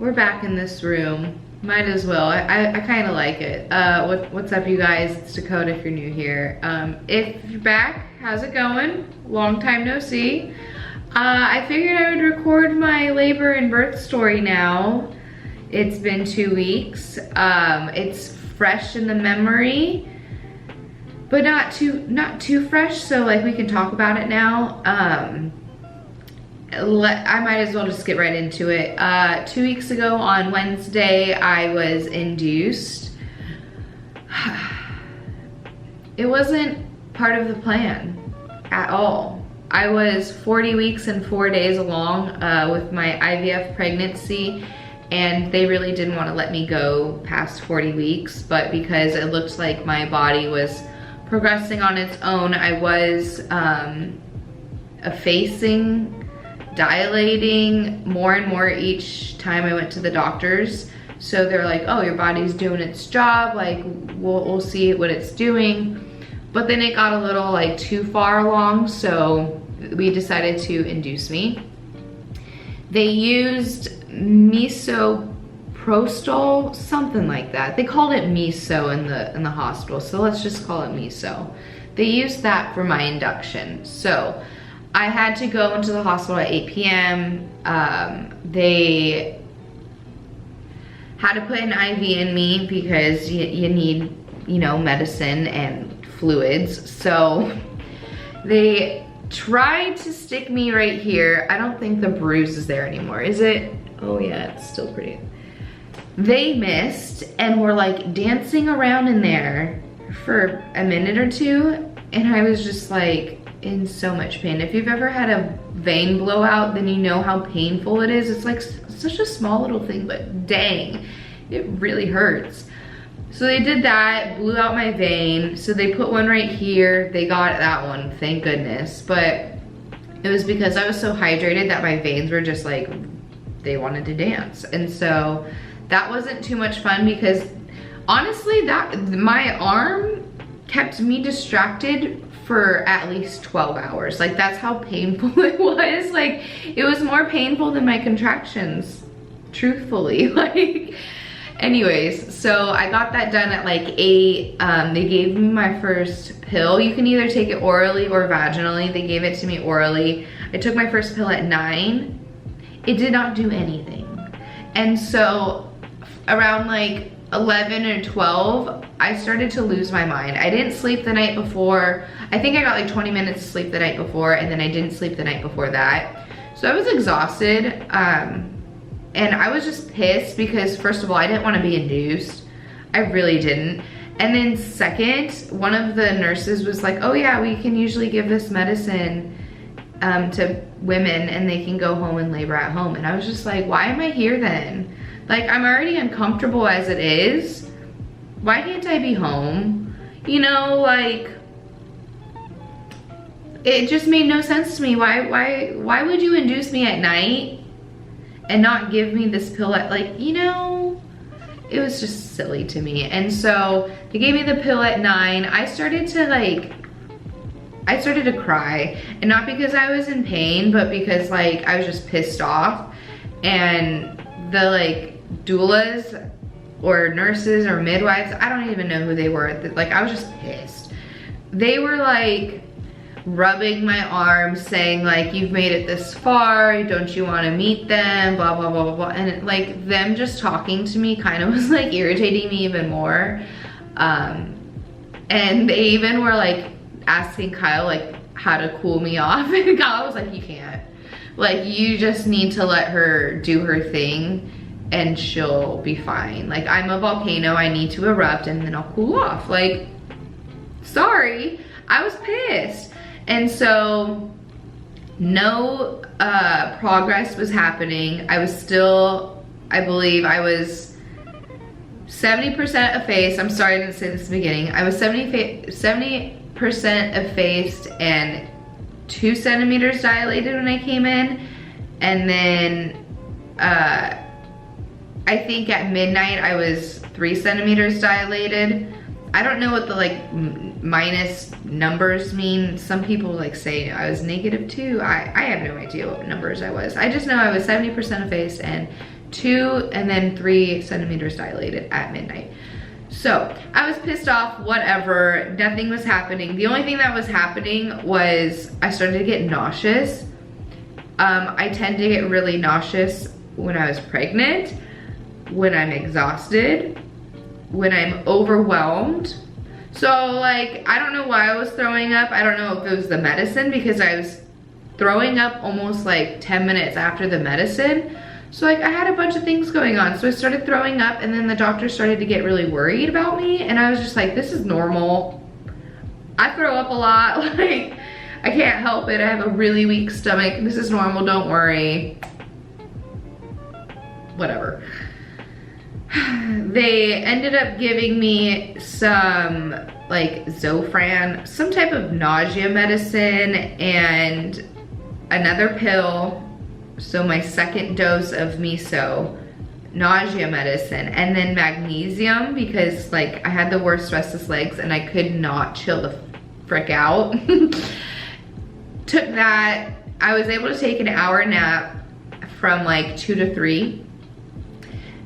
we're back in this room. Might as well. I kind of like it. What's up, you guys? It's Dakota if you're new here. If you're back, how's it going? Long time no see. I figured I would record my labor and birth story now. It's been 2 weeks. It's fresh in the memory, but not too fresh, so like we can talk about it now. I might as well just get right into it. 2 weeks ago on Wednesday, I was induced. It wasn't part of the plan at all. I was 40 weeks and 4 days along with my IVF pregnancy, and they really didn't want to let me go past 40 weeks, but because it looked like my body was progressing on its own, I was effacing, dilating more and more each time I went to the doctors. So they're like, oh, your body's doing its job, like we'll see what it's doing. But then it got a little like too far along, so we decided to induce me. They used misoprostol, something like that. They called it miso in the hospital, so let's just call it miso. They used that for my induction. So I had to go into the hospital at 8 p.m. They had to put an IV in me because you need, you know, medicine and fluids. So they tried to stick me right here. I don't think the bruise is there anymore, is it? Oh yeah, it's still pretty. They missed and were like dancing around in there for a minute or two, and I was just like in so much pain. If you've ever had a vein blowout, then you know how painful it is. It's like such a small little thing, but dang, it really hurts. So they did that, blew out my vein. So they put one right here. They got that one, thank goodness. But it was because I was so hydrated that my veins were just like, they wanted to dance. And so that wasn't too much fun because honestly, my arm kept me distracted for at least 12 hours. Like, that's how painful it was. Like, it was more painful than my contractions, truthfully. Like, anyways, so I got that done at like 8. They gave me my first pill. You can either take it orally or vaginally. They gave it to me orally. I took my first pill at 9. It did not do anything. And so around like 11 or 12, I started to lose my mind. I didn't sleep the night before. I think I got like 20 minutes of sleep the night before, and then I didn't sleep the night before that. So I was exhausted, and I was just pissed because first of all, I didn't want to be induced. I really didn't. And then second, one of the nurses was like, oh yeah, we can usually give this medicine to women and they can go home and labor at home. And I was just like, why am I here then? Like, I'm already uncomfortable as it is. Why can't I be home? You know, like, it just made no sense to me. Why would you induce me at night and not give me this pill at, like, you know, it was just silly to me. And so they gave me the pill at 9. I started to cry, and not because I was in pain, but because like I was just pissed off. And the like doulas or nurses or midwives, I don't even know who they were. Like, I was just pissed. They were like rubbing my arm saying like, you've made it this far, don't you want to meet them, blah blah blah blah blah. And like, them just talking to me kind of was like irritating me even more. And they even were like asking Kyle like how to cool me off, and Kyle was like, you can't. Like, you just need to let her do her thing and she'll be fine. Like, I'm a volcano, I need to erupt and then I'll cool off. Like, sorry, I was pissed. And so no progress was happening. I was still, I believe I was 70% effaced. I'm sorry I didn't say this in the beginning. I was 70% effaced and 2 centimeters dilated when I came in. And then I think at midnight I was 3 centimeters dilated. I don't know what the like minus numbers mean. Some people like say I was -2. I have no idea what numbers I was. I just know I was 70% effaced and 2 and then 3 centimeters dilated at midnight. So I was pissed off, whatever, nothing was happening. The only thing that was happening was I started to get nauseous. I tend to get really nauseous when I was pregnant, when I'm exhausted, when I'm overwhelmed. So like, I don't know why I was throwing up. I don't know if it was the medicine, because I was throwing up almost like 10 minutes after the medicine. So like, I had a bunch of things going on. So I started throwing up, and then the doctor started to get really worried about me. And I was just like, this is normal. I throw up a lot. Like, I can't help it. I have a really weak stomach. This is normal, don't worry. Whatever. They ended up giving me some like Zofran, some type of nausea medicine, and another pill. So my second dose of miso, nausea medicine, and then magnesium, because like I had the worst restless legs and I could not chill the frick out. Took that. I was able to take an hour nap from like 2 to 3.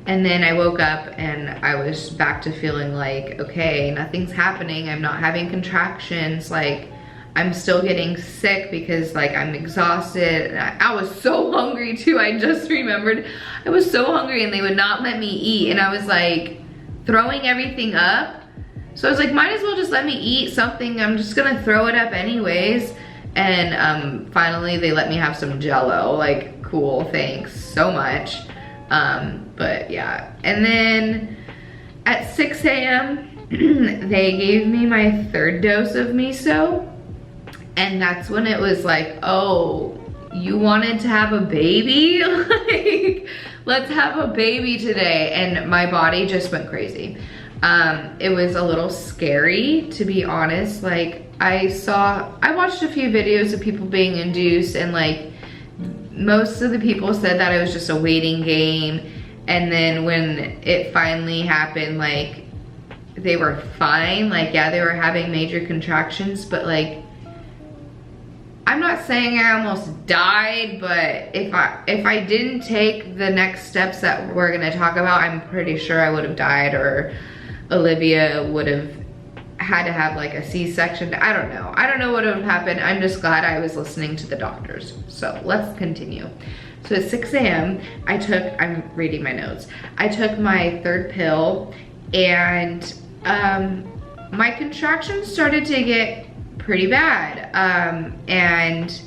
And then I woke up and I was back to feeling like, okay, nothing's happening. I'm not having contractions. Like, I'm still getting sick because like I'm exhausted. And I was so hungry too. I just remembered I was so hungry and they would not let me eat. And I was like throwing everything up. So I was like, might as well just let me eat something. I'm just gonna throw it up anyways. And finally they let me have some Jell-O. Like, cool, thanks so much. But yeah, and then at 6 a.m. they gave me my 3rd dose of miso, and that's when it was like, oh, you wanted to have a baby? Like, let's have a baby today. And my body just went crazy. It was a little scary, to be honest. Like, I watched a few videos of people being induced, and like most of the people said that it was just a waiting game. And then when it finally happened, like, they were fine. Like, yeah, they were having major contractions, but like, I'm not saying I almost died, but if I didn't take the next steps that we're gonna talk about, I'm pretty sure I would have died, or Olivia would have had to have like a C-section. I don't know. I don't know what would have happened. I'm just glad I was listening to the doctors. So let's continue. So at 6 a.m. I'm reading my notes. I took my 3rd pill, and my contractions started to get pretty bad. And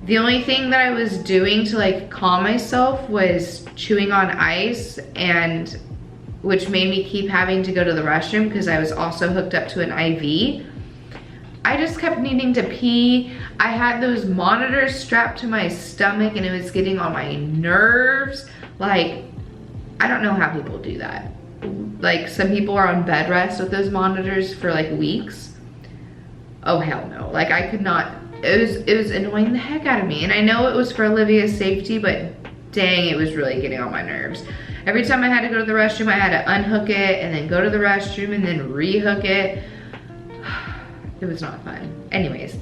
the only thing that I was doing to like calm myself was chewing on ice, and which made me keep having to go to the restroom because I was also hooked up to an IV. I just kept needing to pee. I had those monitors strapped to my stomach and it was getting on my nerves. Like, I don't know how people do that. Like, some people are on bed rest with those monitors for like weeks. Oh, hell no. Like, I could not. It was annoying the heck out of me. And I know it was for Olivia's safety, but dang, it was really getting on my nerves. Every time I had to go to the restroom, I had to unhook it and then go to the restroom and then rehook it. It was not fun. Anyways,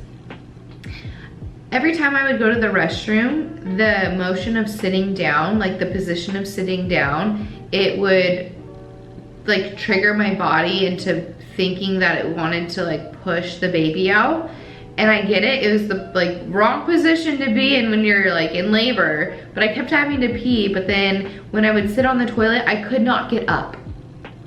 every time I would go to the restroom, the motion of sitting down, like the position of sitting down, it would like trigger my body into thinking that it wanted to like push the baby out. And I get it, it was the like wrong position to be in when you're like in labor, but I kept having to pee. But then when I would sit on the toilet, I could not get up.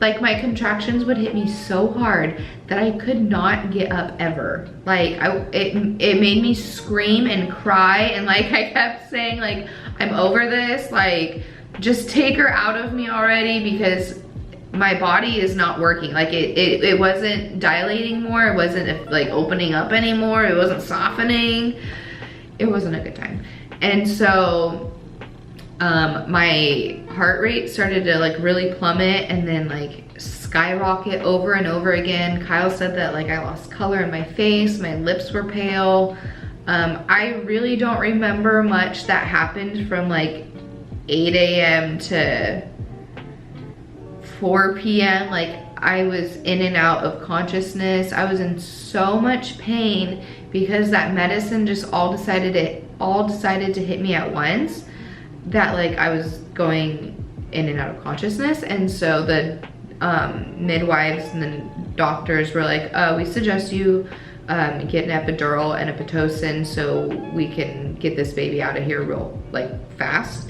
Like, my contractions would hit me so hard that I could not get up ever. Like, it made me scream and cry, and like I kept saying like, I'm over this, like just take her out of me already, because my body is not working. Like, it wasn't dilating more, it wasn't like opening up anymore, it wasn't softening. It wasn't a good time. And so my heart rate started to like really plummet and then like skyrocket over and over again. Kyle said that like I lost color in my face, my lips were pale. I really don't remember much that happened from like 8 a.m. to 4 p.m. Like, I was in and out of consciousness. I was in so much pain because that medicine just all decided to hit me at once, that like I was going in and out of consciousness. And so the midwives and the doctors were like, we suggest you get an epidural and a Pitocin so we can get this baby out of here real like fast.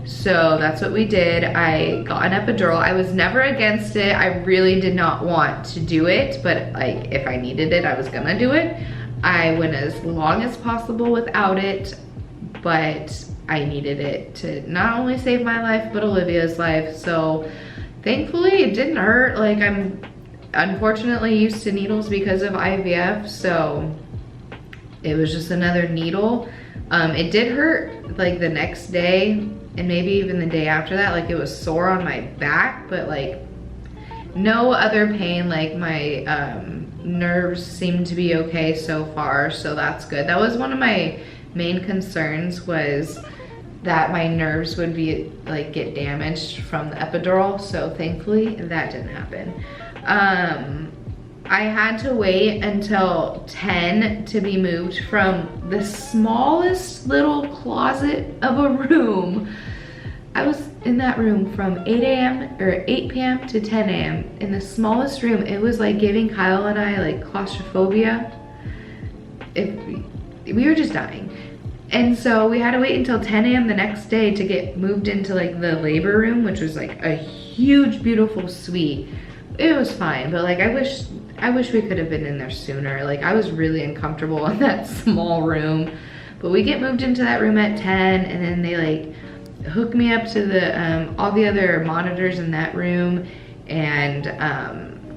So that's what we did. I got an epidural. I was never against it. I really did not want to do it, but like if I needed it, I was gonna do it. I went as long as possible without it, but I needed it to not only save my life, but Olivia's life. So thankfully it didn't hurt. Like I'm unfortunately used to needles because of IVF, so it was just another needle. It did hurt like the next day and maybe even the day after that. Like it was sore on my back, but like no other pain. Like my nerves seem to be okay so far, so that's good. That was one of my main concerns, was that my nerves would be like get damaged from the epidural, so thankfully that didn't happen. I had to wait until 10 to be moved from the smallest little closet of a room. I was in that room from 8 a.m. or 8 p.m. to 10 a.m. in the smallest room. It was like giving Kyle and I like claustrophobia. We were just dying. And so we had to wait until 10 a.m. the next day to get moved into like the labor room, which was like a huge, beautiful suite. It was fine, but like I wish we could have been in there sooner. Like I was really uncomfortable in that small room. But we get moved into that room at 10, and then they like hook me up to the all the other monitors in that room and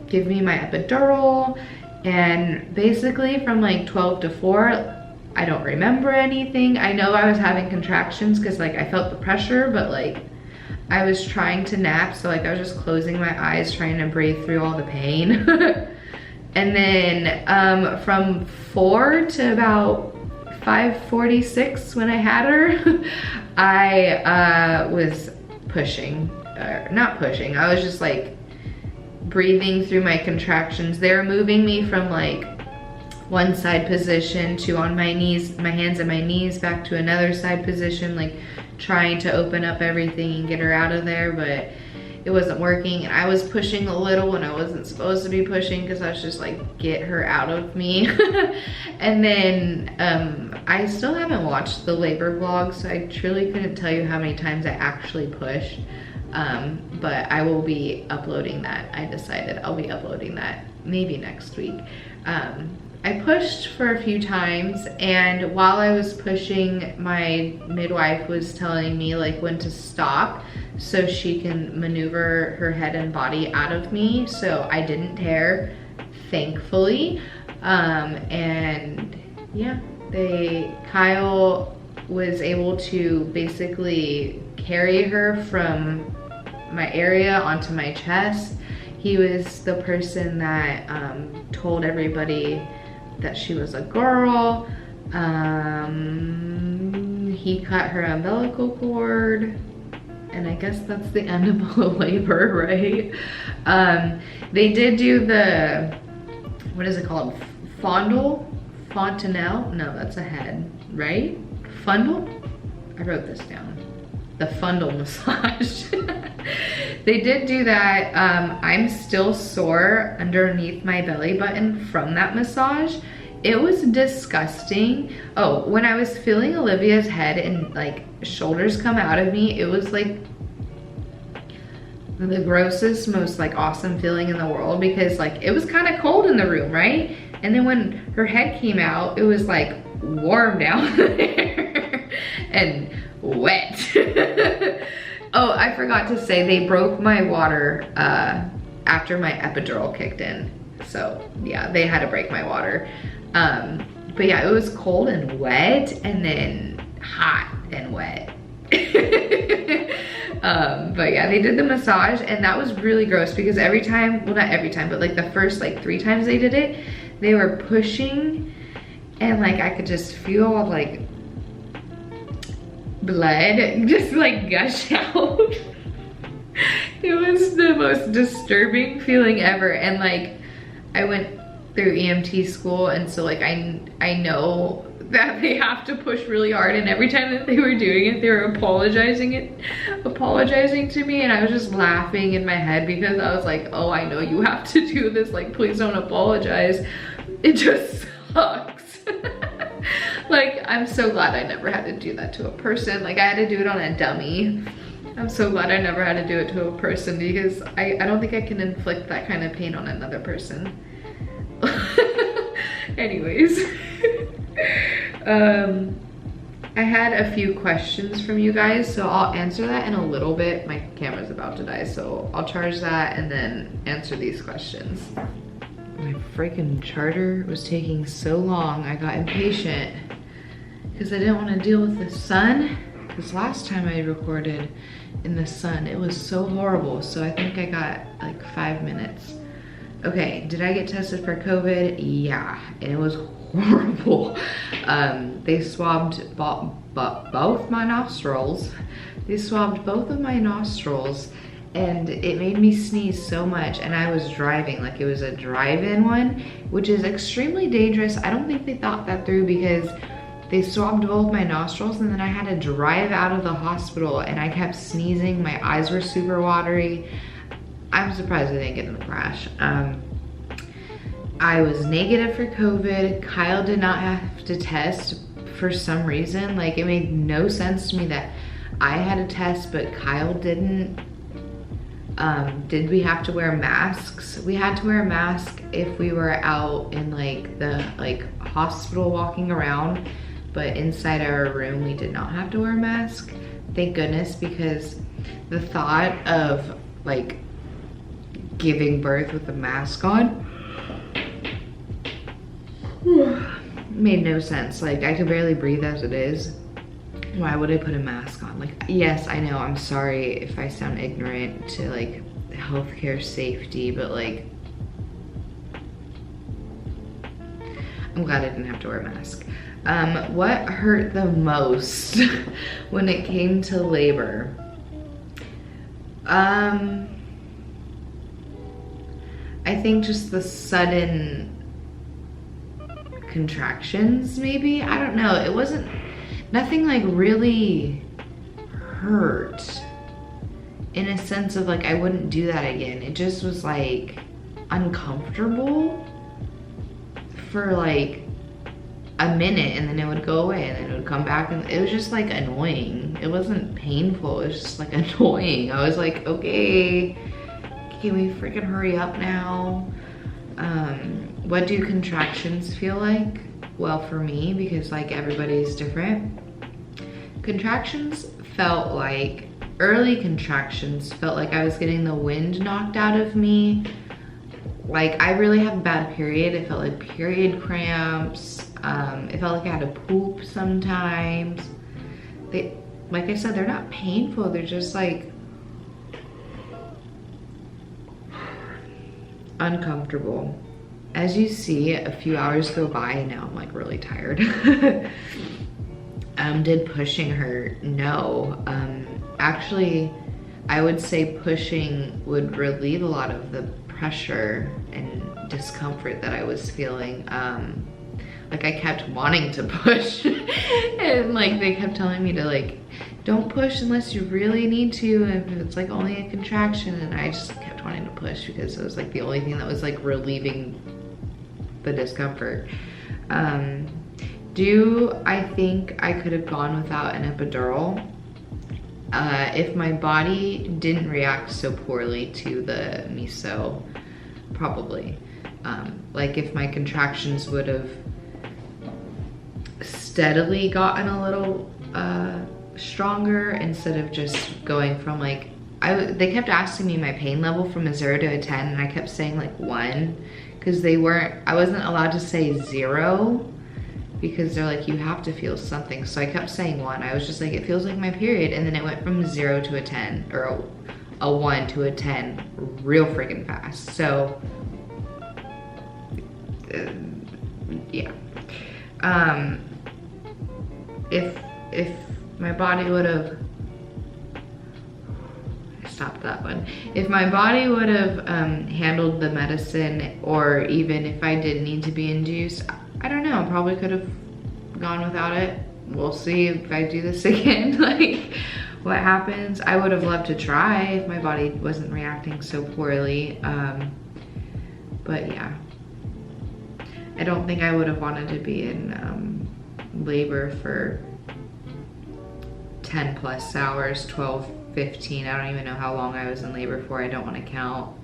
give me my epidural. And basically from like 12 to 4, I don't remember anything. I know I was having contractions because like I felt the pressure, but like I was trying to nap, so like I was just closing my eyes trying to breathe through all the pain. And then from 4 to about 5:46 when I had her, I was pushing, not pushing, I was just like breathing through my contractions. They were moving me from like one side position to on my knees, my hands and my knees, back to another side position, like trying to open up everything and get her out of there, but it wasn't working. And I was pushing a little when I wasn't supposed to be pushing because I was just like, get her out of me. And then I still haven't watched the labor vlog, so I truly couldn't tell you how many times I actually pushed. But I will be uploading that. I decided I'll be uploading that maybe next week. I pushed for a few times, and while I was pushing, my midwife was telling me like when to stop so she can maneuver her head and body out of me, so I didn't tear, thankfully. And yeah, Kyle was able to basically carry her from my area onto my chest. He was the person that told everybody that she was a girl. He cut her umbilical cord, and I guess that's the end of the labor, right? They did do the, what is it called? Fontanelle? No, that's a head, right? Fundle? I wrote this down. The fundal massage. They did do that. I'm still sore underneath my belly button from that massage. It was disgusting. Oh, when I was feeling Olivia's head and like shoulders come out of me, it was like the grossest, most like awesome feeling in the world, because like it was kind of cold in the room, right? And then when her head came out, it was like warm down there and wet. Oh, I forgot to say, they broke my water after my epidural kicked in. So yeah, they had to break my water. But yeah, it was cold and wet, and then hot and wet. But yeah, they did the massage, and that was really gross because every time, well not every time, but like the first like 3 times they did it, they were pushing, and like I could just feel like blood just like gush out. It was the most disturbing feeling ever. And like I went through EMT school, and so like I know that they have to push really hard, and every time that they were doing it, they were apologizing to me, and I was just laughing in my head because I was like, oh, I know you have to do this, like, please don't apologize. It just sucks. Like, I'm so glad I never had to do that to a person. Like, I had to do it on a dummy. I'm so glad I never had to do it to a person, because I don't think I can inflict that kind of pain on another person. Anyways. I had a few questions from you guys, so I'll answer that in a little bit. My camera's about to die, so I'll charge that and then answer these questions. My freaking charger was taking so long, I got impatient because I didn't want to deal with the sun, because last time I recorded in the sun, it was so horrible. So I think I got like 5 minutes. Okay, did I get tested for COVID? Yeah, and it was horrible. They swabbed both my nostrils. They swabbed both of my nostrils, and it made me sneeze so much, and I was driving, like it was a drive-in one, which is extremely dangerous. I don't think they thought that through, because they swabbed both my nostrils, and then I had to drive out of the hospital, and I kept sneezing. My eyes were super watery. I'm surprised I didn't get in the crash. I was negative for COVID. Kyle did not have to test for some reason. Like, it made no sense to me that I had a test, but Kyle didn't. Did we have to wear masks? We had to wear a mask if we were out in like the hospital walking around, but inside our room we did not have to wear a mask. Thank goodness, because the thought of like giving birth with a mask on made no sense. Like, I could barely breathe as it is. Why would I put a mask on? Like, yes, I know, I'm sorry if I sound ignorant to like healthcare safety, but like, I'm glad I didn't have to wear a mask. What hurt the most when it came to labor? I think just the sudden contractions, maybe. I don't know. It wasn't, nothing like really hurt in a sense of like I wouldn't do that again. It just was like uncomfortable for like a minute, and then it would go away, and then it would come back, and it was just like annoying. It wasn't painful, it was just like annoying. I was like, okay, can we freaking hurry up now? What do contractions feel like? Well, for me, because like everybody's different, contractions felt like, early contractions felt like I was getting the wind knocked out of me. Like, I really have a bad period. It felt like period cramps. It felt like I had to poop sometimes. Like I said, they're not painful. They're just like uncomfortable. As you see, a few hours go by and now I'm like really tired. Did pushing hurt? No. Actually, I would say pushing would relieve a lot of the pressure and discomfort that I was feeling. Like, I kept wanting to push and like they kept telling me to like, don't push unless you really need to, if it's like only a contraction, and I just kept wanting to push because it was like the only thing that was like relieving the discomfort. Do I think I could have gone without an epidural? If my body didn't react so poorly to the miso, probably. Like, if my contractions would have steadily gotten a little stronger instead of just going from like, they kept asking me my pain level from a 0 to a 10, and I kept saying like 1, because I wasn't allowed to say 0, because they're like, you have to feel something. So I kept saying 1. I was just like, it feels like my period, and then it went from 0 to a 10, or a 1 to a 10 real freaking fast. So yeah. If my body would have, stop that one. If my body would have handled the medicine, or even if I did need to be induced, I don't know, probably could have gone without it. We'll see if I do this again, like what happens. I would have loved to try if my body wasn't reacting so poorly. But yeah, I don't think I would have wanted to be in labor for 10 plus hours, 12, 15. I don't even know how long I was in labor for. I don't want to count.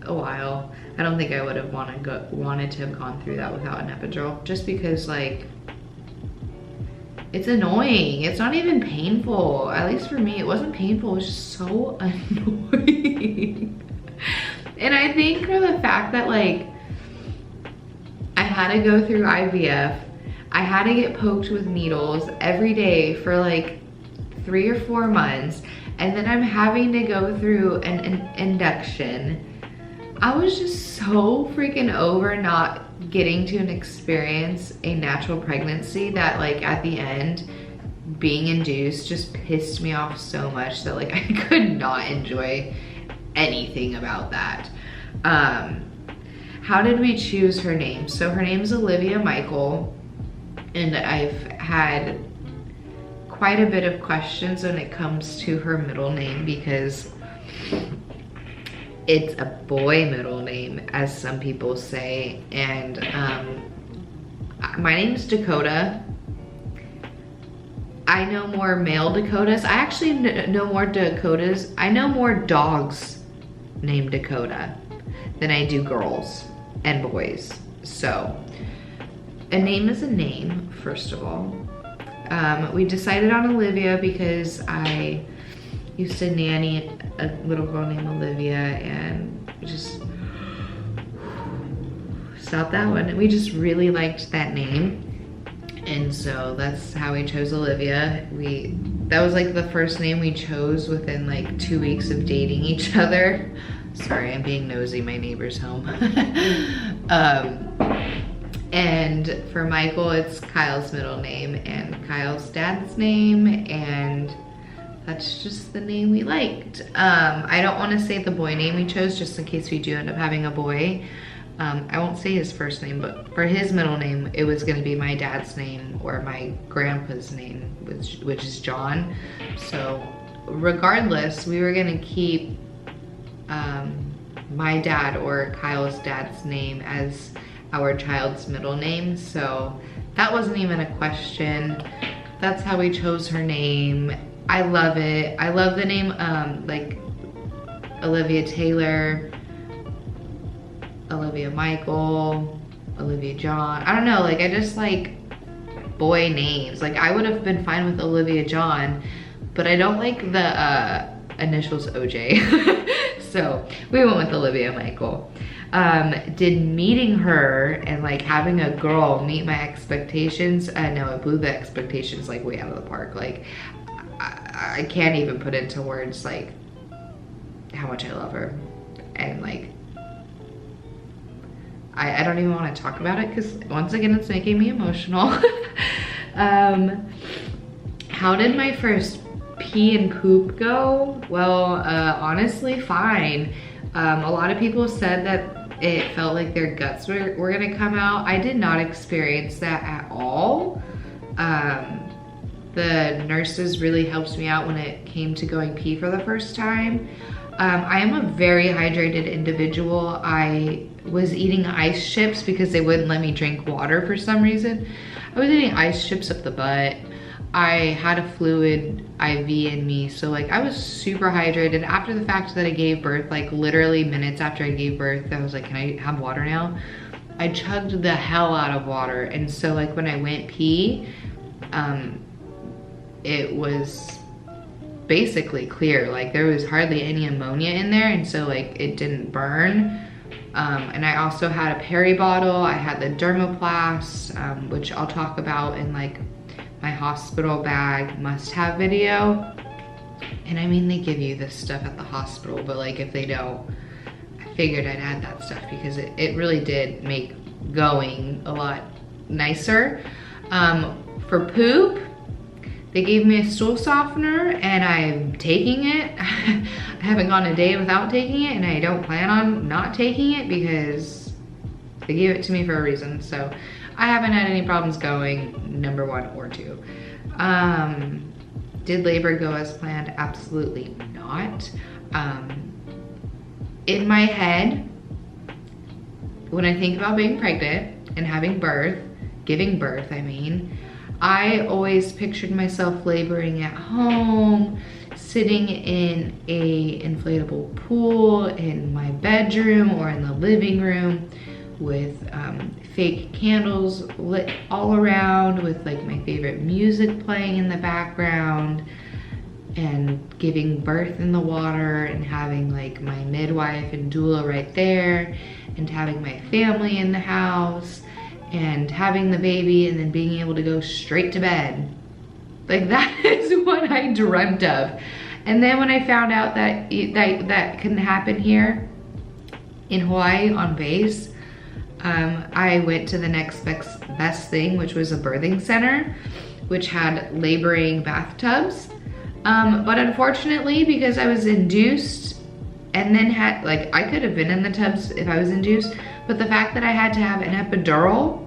A while. I don't think I would have wanted to have gone through that without an epidural, just because like it's annoying. It's not even painful. At least for me, it wasn't painful. It was just so annoying. And I think for the fact that like I had to go through IVF, I had to get poked with needles every day for like 3 or 4 months, and then I'm having to go through an induction. I was just so freaking over not getting to experience a natural pregnancy that like at the end, being induced just pissed me off so much that like I could not enjoy anything about that. How did we choose her name? So her name is Olivia Michael, and I've had quite a bit of questions when it comes to her middle name because it's a boy middle name, as some people say, and my name is Dakota. I know more male Dakotas. I actually know more Dakotas. I know more dogs named Dakota than I do girls and boys. So a name is a name, first of all. We decided on Olivia because I used to nanny a little girl named Olivia, and just stop that one. We just really liked that name, and so that's how we chose Olivia. That was like the first name we chose within like 2 weeks of dating each other. Sorry, I'm being nosy, my neighbor's home. And for Michael, it's Kyle's middle name and Kyle's dad's name, and that's just the name we liked. I don't want to say the boy name we chose just in case we do end up having a boy. I won't say his first name, but for his middle name, it was gonna be my dad's name or my grandpa's name, which is John. So regardless, we were gonna keep my dad or Kyle's dad's name as our child's middle name. So that wasn't even a question. That's how we chose her name. I love it. I love the name, like Olivia Taylor, Olivia Michael, Olivia John. I don't know, like I just like boy names. Like I would have been fine with Olivia John, but I don't like the initials OJ. So we went with Olivia Michael. Did meeting her and like having a girl meet my expectations? No, it blew the expectations like way out of the park. Like I can't even put into words like how much I love her, and like I don't even want to talk about it because once again it's making me emotional. How did my first pee and poop go? Well, honestly, fine. A lot of people said that it felt like their guts were gonna come out. I did not experience that at all. The nurses really helped me out when it came to going pee for the first time. I am a very hydrated individual. I was eating ice chips because they wouldn't let me drink water for some reason. I was eating ice chips up the butt. I had a fluid IV in me, so like I was super hydrated. After the fact that I gave birth, like literally minutes after I gave birth, I was like, can I have water now? I chugged the hell out of water, and so like when I went pee, it was basically clear. Like there was hardly any ammonia in there, and so like it didn't burn. And I also had a peri bottle. I had the Dermoplast, which I'll talk about in like my hospital bag must-have video. And I mean, they give you this stuff at the hospital, but like if they don't, I figured I'd add that stuff because it really did make going a lot nicer. For poop, they gave me a stool softener and I'm taking it. I haven't gone a day without taking it, and I don't plan on not taking it because they gave it to me for a reason. So I haven't had any problems going, number 1 or 2. Did labor go as planned? Absolutely not. In my head, when I think about being pregnant and having birth, giving birth, I mean, I always pictured myself laboring at home, sitting in a inflatable pool in my bedroom or in the living room with fake candles lit all around, with like my favorite music playing in the background, and giving birth in the water, and having like my midwife and doula right there, and having my family in the house, and having the baby, and then being able to go straight to bed. Like, that is what I dreamt of. And then when I found out that that couldn't happen here in Hawaii on base, I went to the next best thing, which was a birthing center, which had laboring bathtubs. But unfortunately, because I was induced and then had, like, I could have been in the tubs if I was induced, but the fact that I had to have an epidural,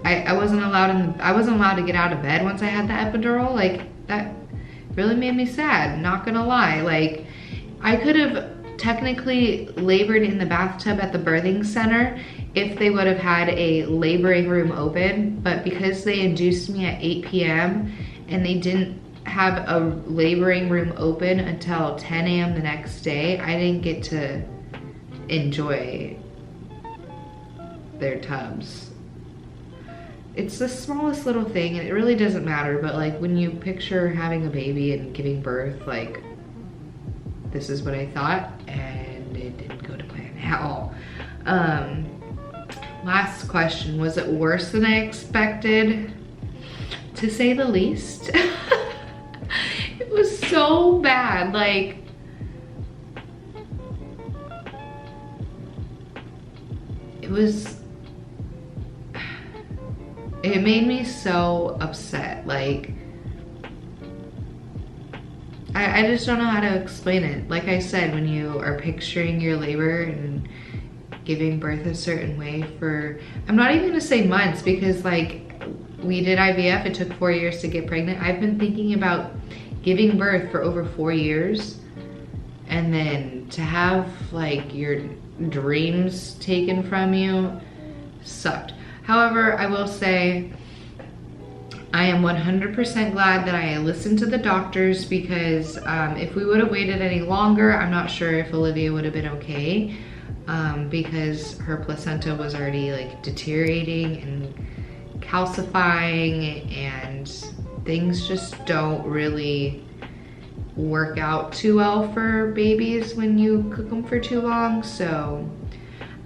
I wasn't allowed to get out of bed once I had the epidural. Like, that really made me sad, not gonna lie. Like, I could have technically labored in the bathtub at the birthing center if they would have had a laboring room open, but because they induced me at 8 p.m. and they didn't have a laboring room open until 10 a.m. the next day, I didn't get to enjoy their tubs. It's the smallest little thing, and it really doesn't matter, but like, when you picture having a baby and giving birth, like, this is what I thought, and it didn't go to plan at all. Last question, was it worse than I expected? To say the least. It was so bad, like, it made me so upset. Like, I just don't know how to explain it. Like I said, when you are picturing your labor and giving birth a certain way for, I'm not even gonna say months, because like, we did IVF, it took 4 years to get pregnant. I've been thinking about giving birth for over 4 years, and then to have like your dreams taken from you sucked. However, I will say, I am 100% glad that I listened to the doctors, because if we would have waited any longer, I'm not sure if Olivia would have been okay, because her placenta was already like deteriorating and calcifying, and things just don't really work out too well for babies when you cook them for too long. So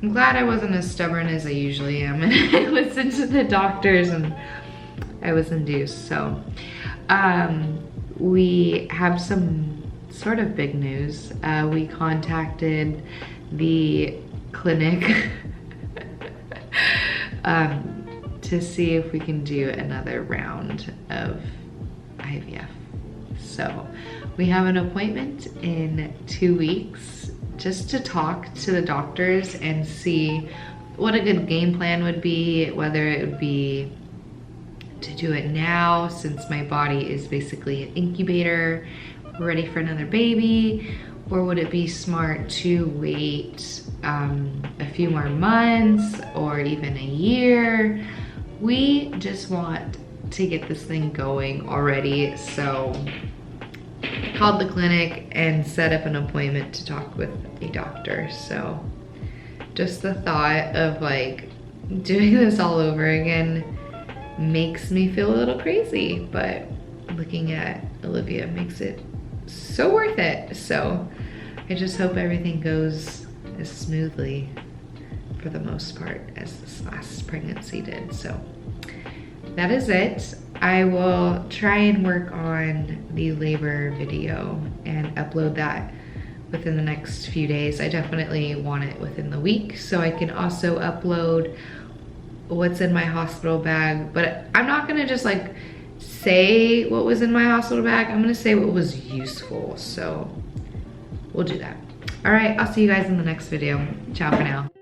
I'm glad I wasn't as stubborn as I usually am, and I listened to the doctors and I was induced. So we have some sort of big news. We contacted the clinic to see if we can do another round of IVF. So we have an appointment in 2 weeks just to talk to the doctors and see what a good game plan would be, whether it would be to do it now since my body is basically an incubator, ready for another baby, or would it be smart to wait a few more months or even a year. We just want to get this thing going already, so I called the clinic and set up an appointment to talk with a doctor. So just the thought of like doing this all over again makes me feel a little crazy, but looking at Olivia makes it so worth it. So I just hope everything goes as smoothly for the most part as this last pregnancy did. So that is it. I will try and work on the labor video and upload that within the next few days. I definitely want it within the week, so I can also upload what's in my hospital bag. But I'm not gonna just like say what was in my hospital bag. I'm gonna say what was useful, so we'll do that. All right, I'll see you guys in the next video. Ciao for now.